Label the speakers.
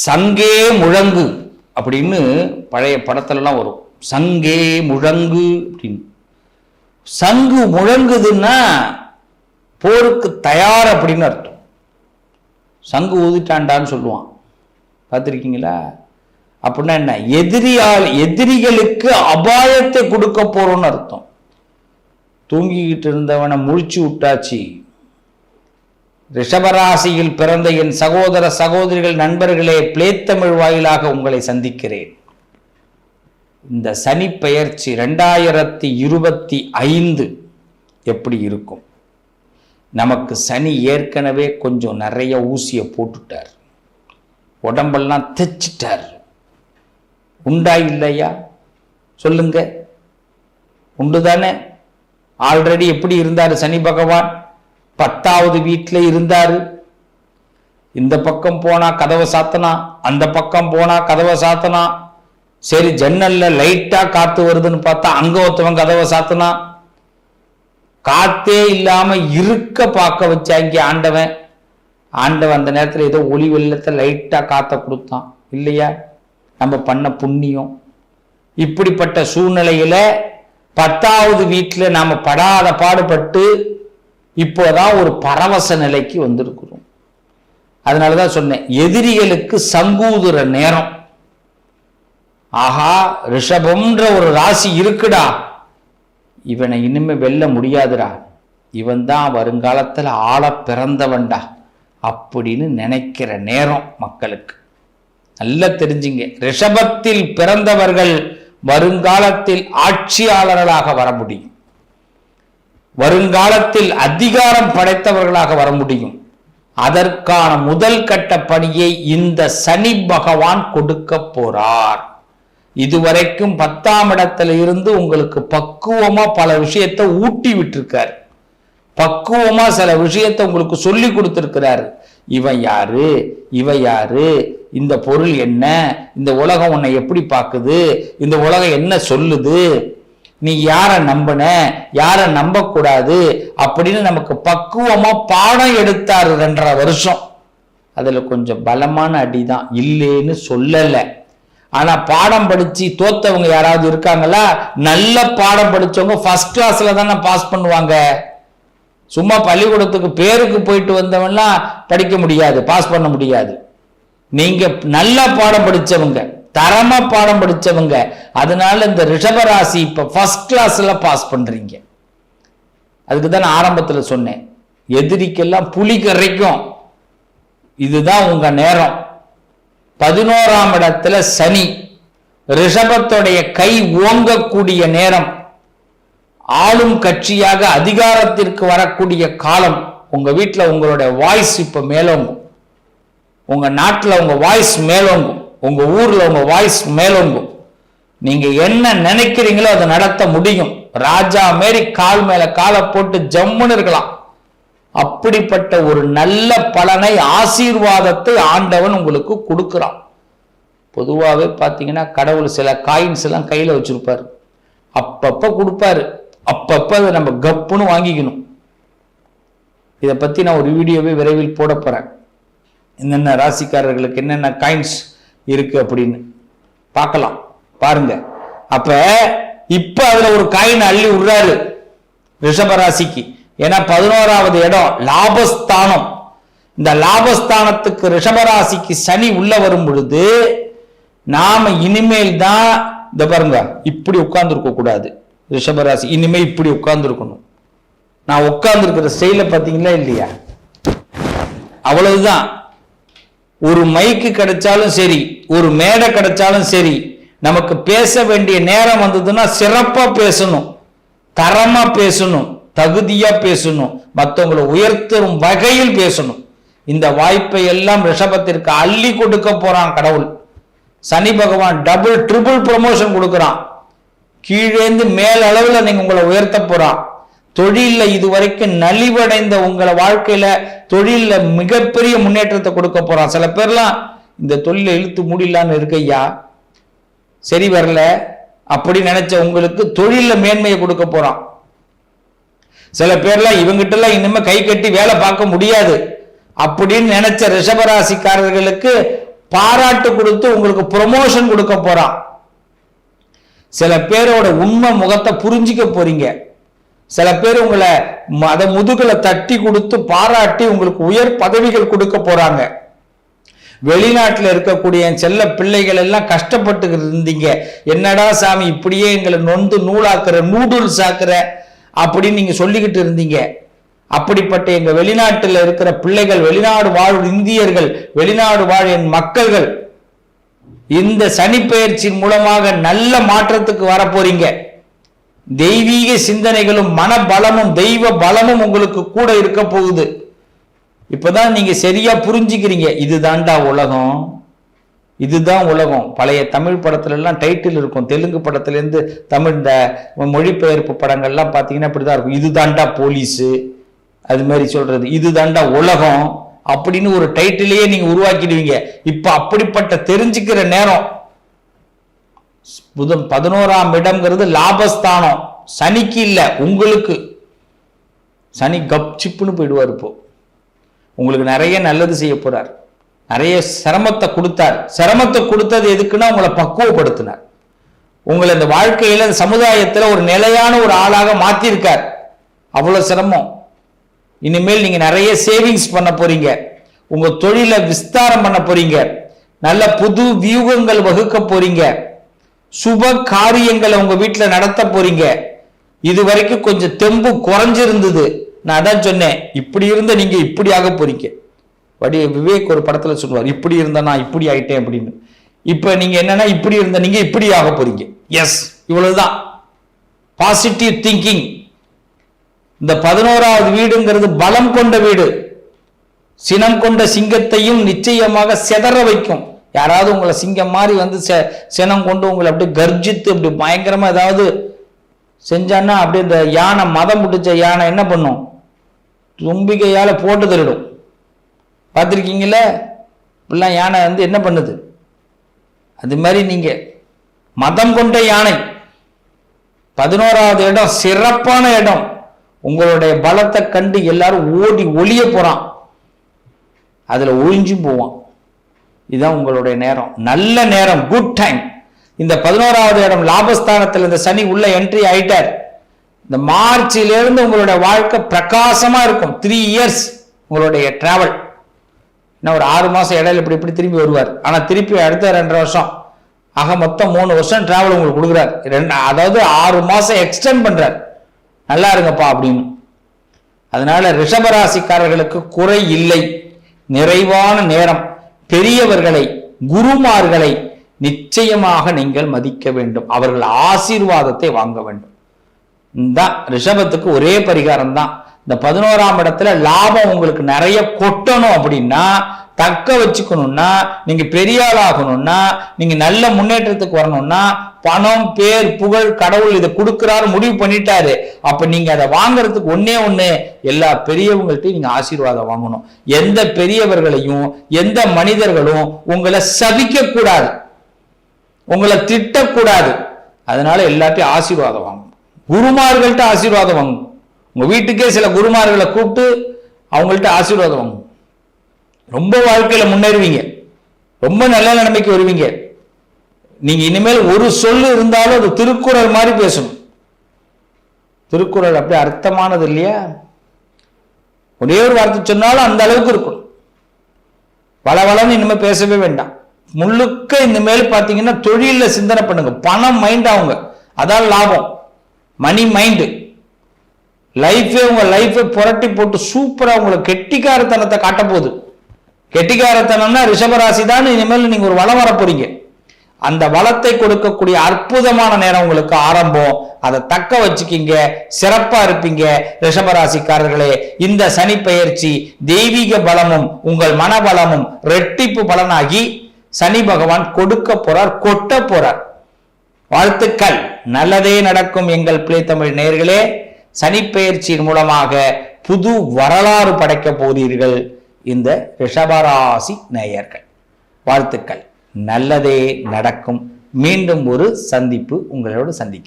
Speaker 1: சங்கே முழங்கு அப்படின்னு பழைய படத்துலலாம் வரும். சங்கே முழங்கு அப்படின்னு. சங்கு முழங்குதுன்னா போருக்கு தயார் அப்படின்னு அர்த்தம். சங்கு ஊதிட்டாண்டான்னு சொல்லுவான், பார்த்துருக்கீங்களா? அப்படின்னா என்ன? எதிரிகளுக்கு அபாயத்தை கொடுக்க போறோம்னு அர்த்தம். தூங்கிக்கிட்டு இருந்தவனை முழிச்சு விட்டாச்சு. ரிஷபராசியில் பிறந்த என் சகோதர சகோதரிகள், நண்பர்களே, பிளேத்தமிழ் வாயிலாக உங்களை சந்திக்கிறேன். இந்த சனி பெயர்ச்சி 2025 எப்படி இருக்கும்? நமக்கு சனி ஏற்கனவே கொஞ்சம் நிறைய ஊசியை போட்டுட்டார், உடம்பெல்லாம் தைச்சிட்டார். உண்டா இல்லையா சொல்லுங்க? உண்டுதானே? ஆல்ரெடி எப்படி இருந்தார் சனி பகவான்? 10வது வீட்டில் இருந்தாரு. இந்த பக்கம் போனா கதவை சாத்தனா, அந்த பக்கம் போனா கதவை சாத்தனா. சரி, ஜன்னல்ல லைட்டா காத்து வருதுன்னு பார்த்தா அங்க ஒருத்தவன் கதவை சாத்தனா. காத்தே இல்லாம இருக்க பார்க்க வச்சாங்க ஆண்டவன். அந்த நேரத்தில் ஏதோ ஒளி வெள்ளத்தை லைட்டா காத்த கொடுத்தான் இல்லையா? நம்ம பண்ண புண்ணியம். இப்படிப்பட்ட சூழ்நிலையில 10வது வீட்டில் நாம படாத பாடுபட்டு இப்போதான் ஒரு பரவச நிலைக்கு வந்திருக்கிறோம். அதனாலதான் சொன்னேன், எதிரிகளுக்கு சங்கூதுற நேரம். ஆஹா, ரிஷபம்ன்ற ஒரு ராசி இருக்குடா, இவனை இனிமே வெல்ல முடியாதுடா, இவன் தான் வருங்காலத்தில் ஆள பிறந்தவன்டா அப்படின்னு நினைக்கிற நேரம் மக்களுக்கு. நல்லா தெரிஞ்சுங்க, ரிஷபத்தில் பிறந்தவர்கள் வருங்காலத்தில் ஆட்சியாளர்களாக வர முடியும், வருங்காலத்தில் அதிகாரம் படைத்தவர்களாக வர முடியும். அதற்கான முதல் கட்ட பணியை இந்த சனி பகவான் கொடுக்க போறார். இதுவரைக்கும் 10ஆம் இடத்துல இருந்து உங்களுக்கு பக்குவமா பல விஷயத்தை ஊட்டி விட்டுருக்காரு, பக்குவமா சில விஷயத்தை உங்களுக்கு சொல்லி கொடுத்திருக்கிறாரு. இவன் யாரு, இவ யாரு, இந்த பொருள் என்ன, இந்த உலகம் உன்னை எப்படி பார்க்குது, இந்த உலகம் என்ன சொல்லுது, நீ யாரை நம்பின யாரை நம்ப கூடாது அப்படின்னு நமக்கு பக்குவமா பாடம் எடுத்தாரு 2.5 வருஷம். அதுல கொஞ்சம் பலமான அடிதான், இல்லைன்னு சொல்லல. ஆனா பாடம் படிச்சு தோத்தவங்க யாராவது இருக்காங்களா? நல்ல பாடம் படிச்சவங்க ஃபர்ஸ்ட் கிளாஸ்ல தானே பாஸ் பண்ணுவாங்க. சும்மா பள்ளிக்கூடத்துக்கு பேருக்கு போயிட்டு வந்தவன்லாம் படிக்க முடியாது, பாஸ் பண்ண முடியாது. நீங்க நல்ல பாடம் படிச்சவங்க, தரமா பாடம் படிச்சவங்க. அதனால இந்த ரிஷபராசி இப்ப ஃபர்ஸ்ட் கிளாஸ்ல பாஸ் பண்றீங்க. அதுக்கு தான் ஆரம்பத்துல சொன்னேன், எதிரிக்கெல்லாம் புலி கரைக்கும். இதுதான் உங்க நேரம். 11ஆம் இடத்துல சனி, ரிஷபத்துடைய கை ஓங்கக்கூடிய நேரம், ஆளும் கட்சியாக அதிகாரத்திற்கு வரக்கூடிய காலம். உங்க வீட்டில் உங்களுடைய வாய்ஸ் இப்ப மேலோங்கும், உங்க நாட்டில் உங்க வாய்ஸ் மேலோங்கும், உங்க ஊர்ல உங்க வாய்ஸ் மேலோங்கும். நீங்க என்ன நினைக்கிறீங்களோ அதை நடத்த முடியும். ராஜா மாரி கால் மேல காலை போட்டு ஜம்முன்னு இருக்கலாம். அப்படிப்பட்ட ஒரு நல்ல பலனை, ஆசீர்வாதத்தை ஆண்டவன் உங்களுக்கு கொடுக்கிறான். பொதுவாகவே பார்த்தீங்கன்னா கடவுள் சில காயின்ஸ் எல்லாம் கையில வச்சிருப்பாரு, அப்பப்ப கொடுப்பாரு, அப்பப்ப அதை நம்ம கப்புன்னு வாங்கிக்கணும். இதை பத்தி நான் ஒரு வீடியோவே விரைவில் போட போறேன், என்னென்ன ராசிக்காரர்களுக்கு என்னென்ன காயின்ஸ் இருக்கு அப்படின்னு பார்க்கலாம், பாருங்க. அப்ப இப்ப அதுல ஒரு காயின் அள்ளி விடுறாரு ரிஷபராசிக்கு. ஏன்னா 11வது இடம் லாபஸ்தானம். இந்த லாபஸ்தானத்துக்கு ரிஷபராசிக்கு சனி உள்ள வரும் பொழுது நாம இனிமேல் தான் இந்த பாருங்க, இப்படி உட்கார்ந்து இருக்க கூடாது. ரிஷபராசி இனிமே இப்படி உட்கார்ந்து இருக்கணும். நான் உட்கார்ந்து இருக்கிற ஸ்டைல பாத்தீங்களா இல்லையா? அவ்வளவுதான். ஒரு மைக்கு கிடைச்சாலும் சரி, ஒரு மேடை கிடைச்சாலும் சரி, நமக்கு பேச வேண்டிய நேரம் வந்ததுன்னா சிறப்பா பேசணும், தரமா பேசணும், தகுதியா பேசணும், மற்றவங்களை உயர்த்தும் வகையில் பேசணும். இந்த வாய்ப்பை எல்லாம் ரிஷபத்திற்கு அள்ளி கொடுக்க போறான் கடவுள். சனி பகவான் டபுள் ட்ரிபிள் ப்ரமோஷன் கொடுக்கிறான். கீழேந்து மேல் அளவுல நீங்க உங்களை உயர்த்த போறான். தொழில இதுவரைக்கும் நலிவடைந்த உங்களை வாழ்க்கையில தொழில மிகப்பெரிய முன்னேற்றத்தை கொடுக்க போறான். சில பேர்லாம் இந்த தொழிலை இழுத்து மூடிலான்னு இருக்கையா, சரி வரல அப்படி நினைச்ச உங்களுக்கு தொழில மேன்மையை கொடுக்க போறான். சில பேர்லாம் இவங்கிட்ட எல்லாம் இனிமே கை கட்டி வேலை பார்க்க முடியாது அப்படின்னு நினைச்ச ரிஷபராசிக்காரர்களுக்கு பாராட்டு கொடுத்து உங்களுக்கு ப்ரொமோஷன் கொடுக்க போறான். சில பேரோட உண்மை முகத்தை புரிஞ்சிக்க போறீங்க. சில பேர் உங்களை அதை முதுகுல தட்டி கொடுத்து பாராட்டி உங்களுக்கு உயர் பதவிகள் கொடுக்க போறாங்க. வெளிநாட்டில் இருக்கக்கூடிய செல்ல பிள்ளைகள் எல்லாம் கஷ்டப்பட்டு இருந்தீங்க, என்னடா சாமி இப்படியே எங்களை நொந்து நூலாக்குற, நூடுல்ஸ் ஆக்குற அப்படின்னு நீங்க சொல்லிக்கிட்டு இருந்தீங்க. அப்படிப்பட்ட எங்க வெளிநாட்டில் இருக்கிற பிள்ளைகள், வெளிநாடு வாழும் இந்தியர்கள், வெளிநாடு வாழ் என் மக்கள்கள் இந்த சனி பெயர்ச்சியின் மூலமாக நல்ல மாற்றத்துக்கு வர போறீங்க. தெய்வீக சிந்தனைகளும் மனபலமும் தெய்வ பலமும் உங்களுக்கு கூட இருக்க போகுது. இப்பதான் நீங்க சரியா புரிஞ்சுக்கிறீங்க. இதுதான்டா உலகம், இதுதான் உலகம். பழைய தமிழ் படத்துல எல்லாம் டைட்டில் இருக்கும். தெலுங்கு படத்துல இருந்து தமிழ் இந்த மொழிபெயர்ப்பு படங்கள்லாம் பார்த்தீங்கன்னா இப்படிதான் இருக்கும். இதுதான்டா போலீஸு, அது மாதிரி சொல்றது. இதுதான்டா உலகம் அப்படின்னு ஒரு டைட்டிலேயே நீங்க உருவாக்கிடுவீங்க. இப்ப அப்படிப்பட்ட தெரிஞ்சுக்கிற நேரம். புதன் 11ஆம் இடம்ங்கிறது லாபஸ்தானம். சனிக்கு இல்ல, உங்களுக்கு. சனி கப் சிப்புன்னு போயிடுவார். இப்போ உங்களுக்கு நிறைய நல்லது செய்ய போறார். நிறைய சிரமத்தை கொடுத்தார். சிரமத்தை கொடுத்தது எதுக்குன்னா உங்களை பக்குவப்படுத்தினார். உங்களை இந்த வாழ்க்கையில சமுதாயத்துல ஒரு நிலையான ஒரு ஆளாக மாத்திருக்கார். அவ்வளவு சிரமம். இனிமேல் நீங்க நிறைய சேவிங்ஸ் பண்ண போறீங்க. உங்க தொழிலை விஸ்தாரம் பண்ண போறீங்க. நல்ல புது வியூகங்கள் வகுக்க போறீங்க. சுப காரியங்களை உங்க வீட்டுல நடத்த போறீங்க. இது வரைக்கும் கொஞ்சம் தெம்பு குறைஞ்சிருந்தது. நான் அதான் சொன்னேன், இப்படி இருந்த நீங்க இப்படி ஆக போறீங்க. விவேக் ஒரு படத்துல சொல்லுவார், இப்படி இருந்தா நான் இப்படி ஆயிட்டேன் அப்படின்னு. இப்ப நீங்க என்னன்னா இப்படி இருந்த நீங்க இப்படி ஆக போறீங்க. எஸ், இவ்வளவுதான் பாசிட்டிவ் திங்கிங். இந்த 11வது வீடுங்கிறது பலம் கொண்ட வீடு. சினம் கொண்ட சிங்கத்தையும் நிச்சயமாக செதற வைக்கும். யாராவது உங்களை சிங்கம் மாதிரி வந்து சினம் கொண்டு உங்களை அப்படியே கர்ஜித்து அப்படி பயங்கரமா ஏதாவது செஞ்சான்னா அப்படியே இந்த யானை, மதம் முடிச்ச யானை என்ன பண்ணும்? தும்பிக்கையால போட்டு தருடும். பார்த்துருக்கீங்களே? இப்படிலாம் யானை வந்து என்ன பண்ணுது? அது மாதிரி நீங்க மதம் கொண்ட யானை. 11வது இடம் சிறப்பான இடம். உங்களுடைய பலத்தை கண்டு எல்லாரும் ஓடி ஒளிய போறான், அதுல ஒழிஞ்சும் போவான். இதுதான் உங்களுடைய நேரம், நல்ல நேரம், குட் டைம். இந்த 11வது இடம் லாபஸ்தானத்தில் இந்த சனி உள்ள என்ட்ரி ஆயிட்டார். இந்த மார்ச்சிலிருந்து உங்களுடைய வாழ்க்கை பிரகாசமா இருக்கும். 3 இயர்ஸ் உங்களுடைய டிராவல். இன்னும் ஒரு 6 மாசம் இடையில இப்படி இப்படி திரும்பி வருவார். ஆனா திருப்பி அடுத்த 2 வருஷம் ஆக மொத்தம் 3 வருஷம் டிராவல் உங்களுக்கு கொடுக்குறார். அதாவது 6 மாசம் எக்ஸ்டெண்ட் பண்றார். நல்லா இருங்கப்பா அப்படின்னு. அதனால ரிஷபராசிக்காரர்களுக்கு குறை இல்லை, நிறைவான நேரம். பெரியவர்களை, குருமார்களை நிச்சயமாக நீங்கள் மதிக்க வேண்டும். அவர்கள் ஆசீர்வாதத்தை வாங்க வேண்டும். இந்த ரிஷபத்துக்கு ஒரே பரிகாரம் தான். இந்த 11ஆம் இடத்துல லாபம் உங்களுக்கு நிறைய கொட்டணும் அப்படின்னா, தக்க வச்சுக்கணும்னா, நீங்க பெரிய ஆளாகணும்னா, நீங்க நல்ல முன்னேற்றத்துக்கு வரணும்னா, பணம், பேர், புகழ் கடவுள் இதை கொடுக்கிறாரு, முடிவு பண்ணிட்டாரு. அப்ப நீங்க அதை வாங்குறதுக்கு ஒன்னே ஒண்ணு, எல்லா பெரியவங்கள்ட்டையும் நீங்க ஆசீர்வாதம் வாங்கணும். எந்த பெரியவர்களையும் எந்த மனிதர்களும் உங்களை சபிக்க கூடாது, உங்களை திட்டக்கூடாது. அதனால எல்லாத்தையும் ஆசீர்வாதம் வாங்கணும். குருமார்கள்ட்ட ஆசீர்வாதம் வாங்கணும். உங்க வீட்டுக்கே சில குருமார்களை கூப்பிட்டு அவங்கள்ட்ட ஆசீர்வாதம் வாங்கணும். ரொம்ப வாழ்க்கையில முன்னேறுவீங்க, ரொம்ப நல்ல நிலைமைக்கு வருவீங்க. நீங்க இனிமேல் ஒரு சொல்லு இருந்தாலும் அது திருக்குறள் மாதிரி பேசணும். திருக்குறள் அப்படியே அர்த்தமானது இல்லையா? ஒரே ஒரு வார்த்தை சொன்னாலும் அந்த அளவுக்கு இருக்கும். வளவளன்னு இனிமேல் பேசவே வேண்டாம். முழுக்க இனிமேல் பார்த்தீங்கன்னா தொழில சிந்தனை பண்ணுங்க. பணம் மைண்ட் ஆகுங்க, அதான் லாபம். மணி மைண்டு. லைஃபே உங்க லைஃபை புரட்டி போட்டு சூப்பரா உங்களை கெட்டிக்காரத்தனத்தை காட்ட போகுது. கெட்டிக்காரத்தனம்னா ரிஷபராசி தான். இனிமேல் நீங்க ஒரு வளம் வர போறீங்க. அந்த வளத்தை கொடுக்கக்கூடிய அற்புதமான நேரம் உங்களுக்கு ஆரம்பம். அதை தக்க வச்சுக்கிங்க, சிறப்பா இருப்பீங்க ரிஷபராசிக்காரர்களே. இந்த சனி பெயர்ச்சி தெய்வீக பலமும் உங்கள் மனபலமும் ரெட்டிப்பு பலனாகி சனி பகவான் கொடுக்க போறார், கொட்ட போறார். வாழ்த்துக்கள், நல்லதே நடக்கும் எங்கள் பிள்ளை தமிழ் நேயர்களே. சனி பெயர்ச்சியின் மூலமாக புது வரலாறு படைக்க போகிறீர்கள் இந்த ரிஷபராசி நேயர்கள். வாழ்த்துக்கள், நல்லதே நடக்கும். மீண்டும் ஒரு சந்திப்பு உங்களோடு சந்திக்கும்.